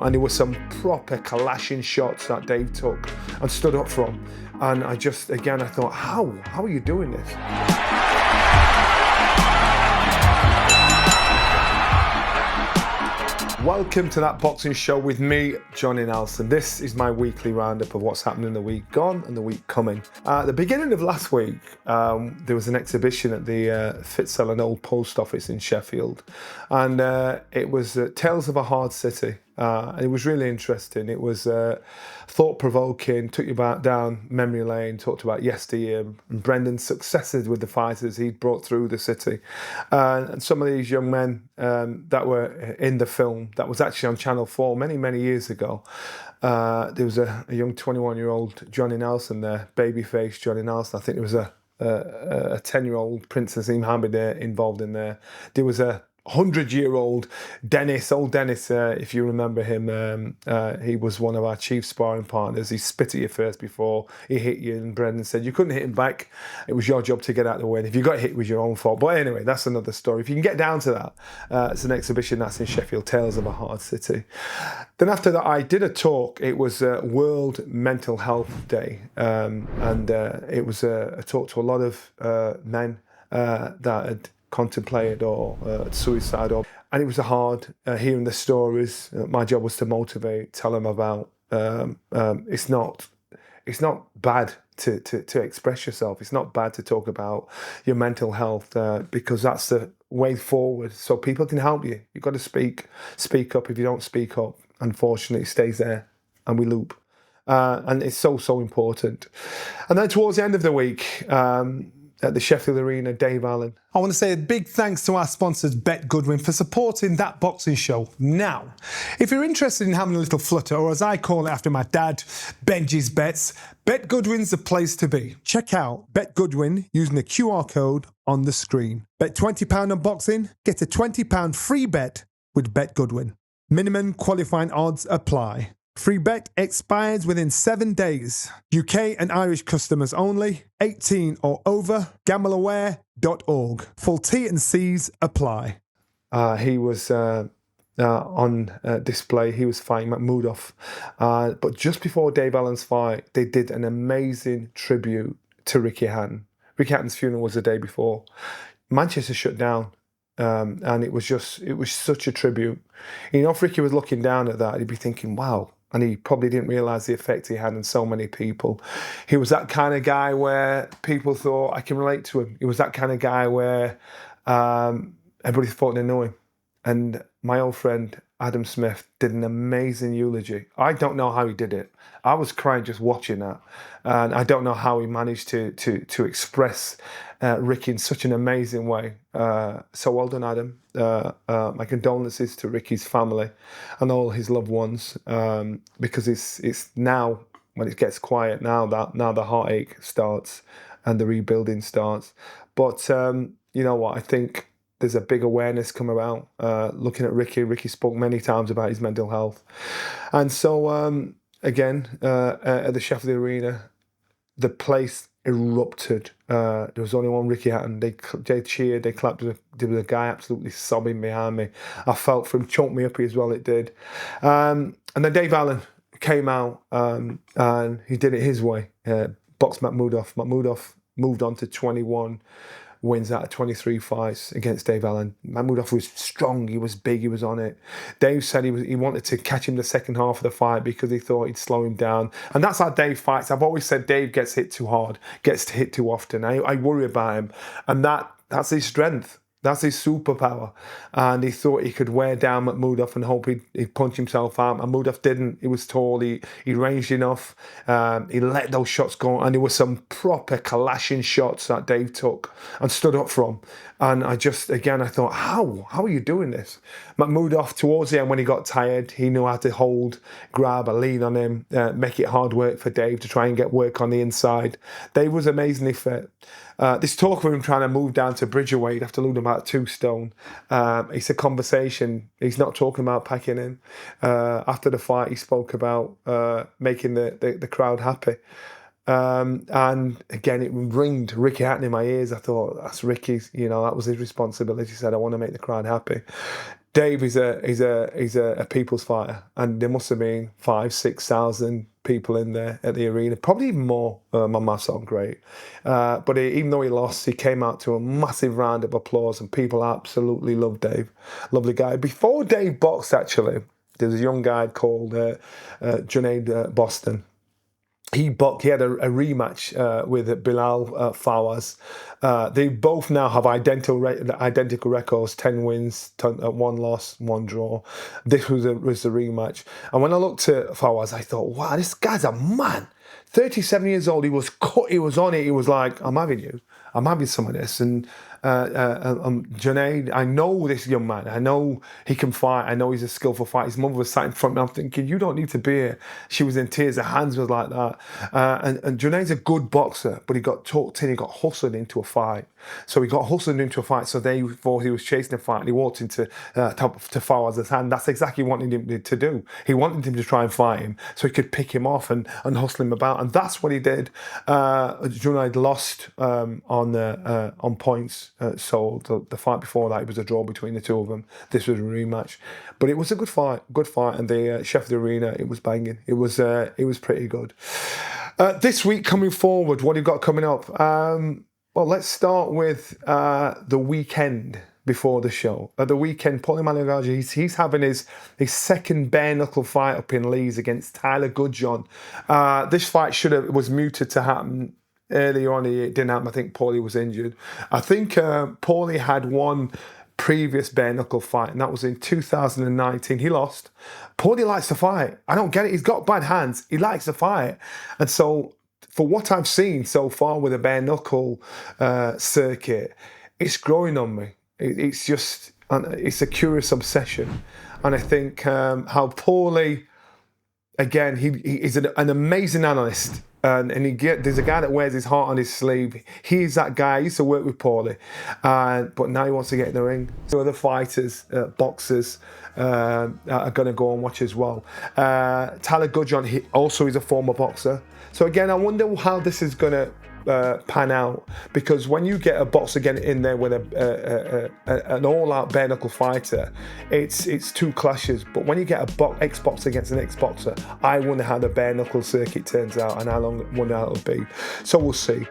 And there were some proper clashing shots that Dave took and stood up from. And I thought, how are you doing this? Welcome to That Boxing Show with me, Johnny Nelson. This is my weekly roundup of what's happening in the week gone and the week coming. At the beginning of last week, there was an exhibition at the Fitzel and Old Post Office in Sheffield. And it was Tales of a Hard City. And it was really interesting. It was thought-provoking, took you back down memory lane, talked about yesteryear and Brendan's successes with the fighters he'd brought through the city. And some of these young men that were in the film, that was actually on Channel 4 many, many years ago. There was a young 21-year-old Johnny Nelson there, babyface Johnny Nelson. I think there was a 10-year-old Prince Azim Hamid involved in there. There was a 100-year-old Dennis, if you remember him, he was one of our chief sparring partners. He spit at you first before he hit you, and Brendan said you couldn't hit him back. It was your job to get out of the way. And if you got hit, it was your own fault. But anyway, that's another story. If you can get down to that, it's an exhibition that's in Sheffield, Tales of a Hard City. Then after that, I did a talk. It was World Mental Health Day, and it was a talk to a lot of men that had contemplated or suicide, and it was hard hearing the stories. My job was to motivate, tell them about it's not bad to express yourself. It's not bad to talk about your mental health because that's the way forward. So people can help you. You've got to speak up. If you don't speak up, unfortunately, it stays there and we loop. And it's so important. And then towards the end of the week, at the Sheffield Arena, Dave Allen. I want to say a big thanks to our sponsors, BetGoodwin, for supporting That Boxing Show. Now, if you're interested in having a little flutter, or as I call it after my dad, Benji's Bets, BetGoodwin's the place to be. Check out BetGoodwin using the QR code on the screen. Bet £20 on boxing, get a £20 free bet with BetGoodwin. Minimum qualifying odds apply. Free bet expires within 7 days. UK and Irish customers only. 18 or over. Gambleaware.org. Full T&Cs apply. He was on display. He was fighting Mahmoudov. But just before Dave Allen's fight, they did an amazing tribute to Ricky Hatton. Ricky Hatton's funeral was the day before. Manchester shut down. And it was such a tribute. You know, if Ricky was looking down at that, he'd be thinking, wow. And he probably didn't realise the effect he had on so many people. He was that kind of guy where people thought, I can relate to him. He was that kind of guy where everybody thought they knew him. And my old friend, Adam Smith, did an amazing eulogy. I don't know how he did it. I was crying just watching that. And I don't know how he managed to express Ricky in such an amazing way. So well done, Adam. My condolences to Ricky's family and all his loved ones, because it's now, when it gets quiet, now the heartache starts and the rebuilding starts. But you know what, I think there's a big awareness come around looking at Ricky. Ricky spoke many times about his mental health. And so, again, at the Sheffield Arena, the place erupted. There was only one Ricky Hatton. They cheered, they clapped. There was a guy absolutely sobbing behind me. I felt for him, choked me up as well, it did. And then Dave Allen came out and he did it his way. Boxed Mahmoudov. Mahmoudov moved on to 21 wins out of 23 fights against Dave Allen. Mahmoudov was strong, he was big, he was on it. Dave said he wanted to catch him the second half of the fight because he thought he'd slow him down. And that's how Dave fights. I've always said Dave gets hit too hard, gets hit too often. I worry about him. And that's his strength. That's his superpower. And he thought he could wear down Mahmoudov and hope he'd punch himself out. Mahmoudov didn't. He was tall. He ranged enough. He let those shots go. And there were some proper clashing shots that Dave took and stood up from. And I thought, how are you doing this? Mahmoudov, towards the end, when he got tired, he knew how to hold, grab, a lean on him, make it hard work for Dave to try and get work on the inside. Dave was amazingly fit. This talk of him trying to move down to Bridgerweight after losing about 2 stone, it's a conversation. He's not talking about packing in. After the fight, he spoke about making the crowd happy. And again, it ringed Ricky Hatton in my ears. I thought, that's Ricky's, that was his responsibility. He said, I want to make the crowd happy. Dave is a people's fighter, and there must have been 5,000-6,000 people in there at the arena, probably even more. My maths aren't great, but even though he lost, he came out to a massive round of applause, and people absolutely loved Dave. Lovely guy. Before Dave boxed, actually, there was a young guy called Junaid Bostan. He had a rematch with Bilal Fawaz. They both now have identical records: 10 wins, 1 loss, 1 draw. This was the rematch. And when I looked at Fawaz, I thought, wow, this guy's a man. 37 years old. He was cut. He was on it. He was like, I'm having you. I'm having some of this. And Junaid, I know this young man. I know he can fight. I know he's a skillful fighter. His mother was sat in front of me. I'm thinking, you don't need to be here. She was in tears. Her hands was like that. And Junaid's a good boxer, but he got talked in. He got hustled into a fight. So he got hustled into a fight. So they thought he was chasing a fight, and he walked into to Fawaz's hand. That's exactly what he wanted him to do. He wanted him to try and fight him so he could pick him off and hustle him about. And that's what he did. Junaid lost on points. So the fight before that, it was a draw between the two of them. This was a rematch, but it was a good fight, and the chef of the arena, it was banging. It was pretty good. This week coming forward, what have you got coming up? Well, let's start with the weekend before the show. At the weekend, Paulie Malignaggi, he's having his second bare knuckle fight up in Leeds against Tyler Goodjohn. This fight was muted to happen. Earlier on, it didn't happen. I think Paulie was injured. I think Paulie had one previous bare knuckle fight, and that was in 2019. He lost. Paulie likes to fight. I don't get it. He's got bad hands. He likes to fight. And so, for what I've seen so far with the bare knuckle circuit, it's growing on me. It's a curious obsession. And I think how Paulie, again, he is an amazing analyst. And there's a guy that wears his heart on his sleeve. He's that guy. I used to work with Paulie, but now he wants to get in the ring. So other fighters, boxers, are going to go and watch as well. Tyler Goodjohn, he also is a former boxer. So again, I wonder how this is going to pan out, because when you get a boxer again in there with an all-out bare knuckle fighter, it's two clashes. But when you get a ex-boxer against an ex-boxer, I wonder how the bare knuckle circuit turns out and how long wonder how it'll be. So we'll see.